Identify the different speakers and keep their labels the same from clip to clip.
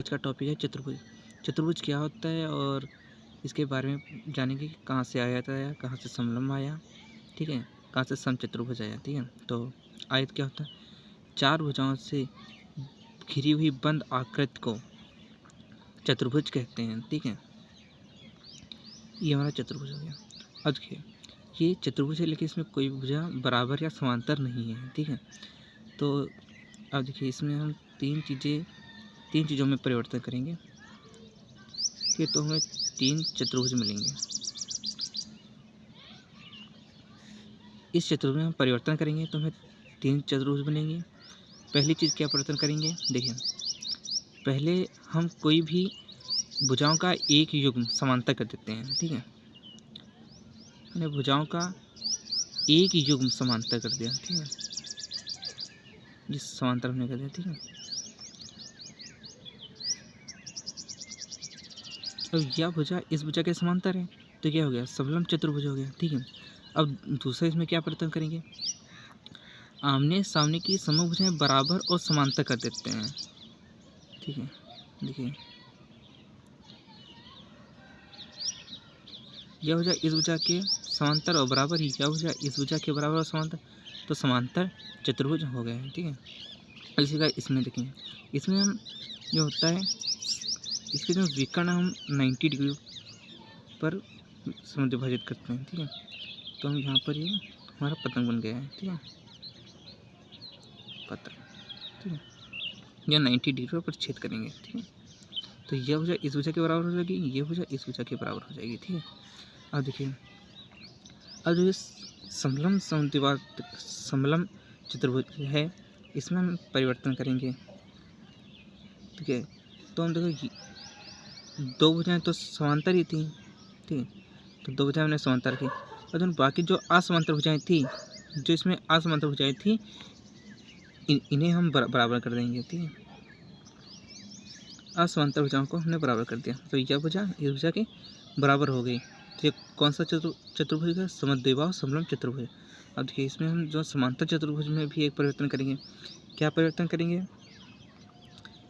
Speaker 1: आज का टॉपिक है चतुर्भुज। चतुर्भुज क्या होता है और इसके बारे में जानेंगे कि कहाँ से आया था, या कहाँ से समलम्ब आया, ठीक है, कहाँ से समचतुर्भुज आया, ठीक है। तो आयत क्या होता है? चार भुजाओं से घिरी हुई बंद आकृति को चतुर्भुज कहते हैं, ठीक है। ये हमारा चतुर्भुज हो गया। अब देखिए, ये चतुर्भुज है लेकिन इसमें कोई भुजा बराबर या समांतर नहीं है, ठीक है। तो अब देखिए, इसमें हम तीन चीज़ों में परिवर्तन करेंगे, ठीक है। तो हमें तीन चतुर्भुज मिलेंगे। इस चतुर्भुज में हम परिवर्तन करेंगे तो हमें तीन चतुर्भुज बनेंगे। पहली चीज़ क्या परिवर्तन करेंगे, देखिए, पहले हम कोई भी भुजाओं का एक युग्म समांतर कर देते हैं, ठीक है। मैंने भुजाओं का एक युग्म समांतर कर दिया, ठीक है। जिस समांतर हमने कर दिया, ठीक है। अब यह भुजा इस भुजा के समांतर है तो क्या हो गया, समलम्ब चतुर्भुज हो गया, ठीक है। अब दूसरा इसमें क्या परिवर्तन करेंगे, आमने सामने की समूह भुजाएं बराबर और समांतर कर देते हैं, ठीक है। देखिए, यह भुजा इस भुजा के समांतर और बराबर ही, यह भुजा इस भुजा के बराबर और समांतर, तो समांतर चतुर्भुज हो गए हैं, ठीक है। इसी का इसमें देखेंगे, इसमें हम जो होता है, इसके जो विकर्ण हम 90 डिग्री पर समद्विभाजित करते हैं, ठीक है। तो हम यहाँ पर ये हमारा पतंग बन गया है, ठीक है, पतंग, ठीक है। यह 90 डिग्री पर छेद करेंगे, ठीक है। तो यह भुजा इस भुजा के बराबर हो जाएगी, यह भुजा इस भुजा के बराबर हो जाएगी, ठीक है। अब देखिए, अब जो समलम्ब चतुर्भुज है, इसमें हम परिवर्तन करेंगे, ठीक है। तो हम देखो, दो भुजाएं तो समांतर ही थी, ठीक है। तो दो भुजाएं हमने समांतर की, और जो बाकी जो असमांतर भुजाएं थी, जो इसमें असमांतर भुजाएं थी, इन्हें हम बराबर कर देंगे, ठीक है। असमांतर भुजाओं को हमने बराबर कर दिया, तो यह भुजा इस भुजा के बराबर हो गई। तो ये कौन सा चतुर्भुज है? समद्विबाहु समलम्ब चतुर्भुज। अब देखिए, इसमें हम जो समांतर चतुर्भुज में भी एक परिवर्तन करेंगे। क्या परिवर्तन करेंगे?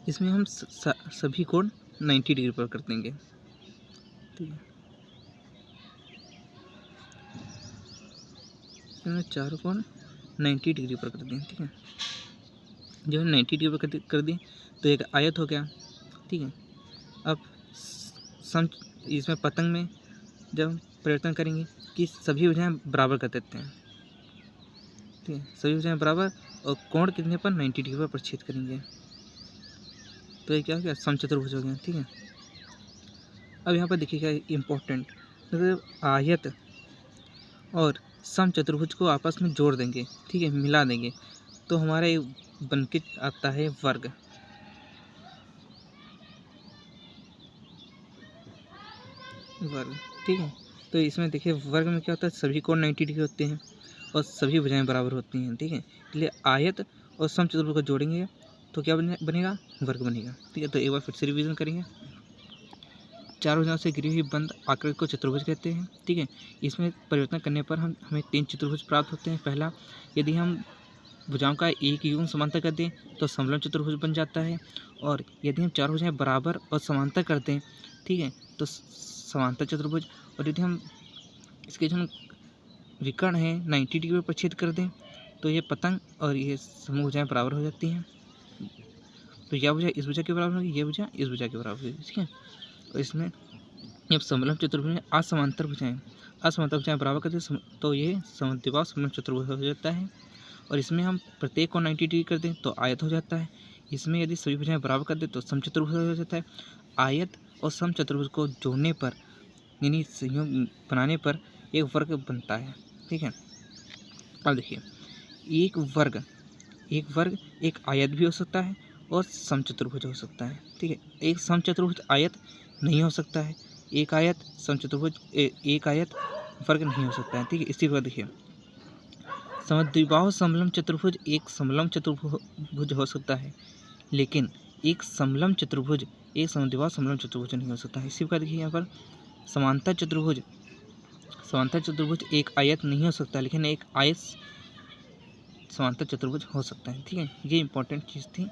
Speaker 1: इसमें हम सभी कोण 90 डिग्री पर कर देंगे, ठीक है। इसमें चारों कोण 90 डिग्री पर कर दें, ठीक है। जब 90 डिग्री पर कर दिए तो एक आयत हो गया, ठीक है। अब इसमें पतंग में जब हम परिवर्तन करेंगे कि सभी भुजाएं बराबर कर देते हैं, ठीक है, सभी भुजाएं बराबर, और कोण कितने पर? 90 डिग्री पर छेद करेंगे, तो ये क्या हो गया? समचतुर्भुज हो गया, ठीक है। अब यहाँ पर देखिएगा, इम्पोर्टेंट, मतलब आयत और समचतुर्भुज को आपस में जोड़ देंगे, ठीक है, मिला देंगे, तो हमारा ये बन के आता है वर्ग, ठीक है। तो इसमें देखिए, वर्ग में क्या होता है, सभी कोण 90 डिग्री होते हैं और सभी भुजाएं बराबर होती हैं, ठीक है। इसलिए आयत और समचतुर्भुज को जोड़ेंगे तो क्या बनेगा? वर्ग बनेगा, ठीक है। तो एक बार फिर से रिवीजन करेंगे। चार भुजाओं से घिरी हुई बंद आकृति को चतुर्भुज कहते हैं, ठीक है। इसमें परिवर्तन करने पर हमें तीन चतुर्भुज प्राप्त होते हैं। पहला, यदि हम भुजाओं का एक युग्म समांतर कर दें तो समलम्ब चतुर्भुज बन जाता है, और यदि हम चार भुजाएं बराबर और समांतर कर दें, ठीक है, तो समांतर चतुर्भुज। और यदि हम इसके जो विकर्ण है 90 डिग्री पर छेद कर दें तो ये पतंग और ये समूह भुजाएं बराबर हो जाती हैं। तो यह भुजा इस भुजा के बराबर होगी, यह भुजा इस भुजा के बराबर होगी, ठीक है। और इसमें जब समलम्ब चतुर्भुज में असमांतर भुजाएं बराबर करते हैं तो ये समद्विबाहु समलम्ब चतुर्भुज हो जाता है। और इसमें हम प्रत्येक को 90 डिग्री कर दें तो आयत हो जाता है। इसमें यदि सभी भुजाएं बराबर कर दें तो समचतुर्भुज हो जाता है। आयत और समचतुर्भुज को जोड़ने पर, यानी संयोग बनाने पर, एक वर्ग बनता है, ठीक है। अब देखिए, एक वर्ग एक आयत भी हो सकता है और समचतुर्भुज हो सकता है, ठीक है। एक समचतुर्भुज आयत नहीं हो सकता है, एक आयत वर्ग नहीं हो सकता है, ठीक है। इसी प्रकार देखिए, समद्विबाहु समलम्ब चतुर्भुज एक समलम्ब चतुर्भुज हो सकता है, लेकिन एक समलम्ब चतुर्भुज एक समद्विबाहु समलम्ब चतुर्भुज नहीं हो सकता है। इसी प्रकार देखिए, यहाँ पर समांतर चतुर्भुज एक आयत नहीं हो सकता, लेकिन एक आयत समांतर चतुर्भुज हो सकता है, ठीक है। ये इंपॉर्टेंट चीज़ थी।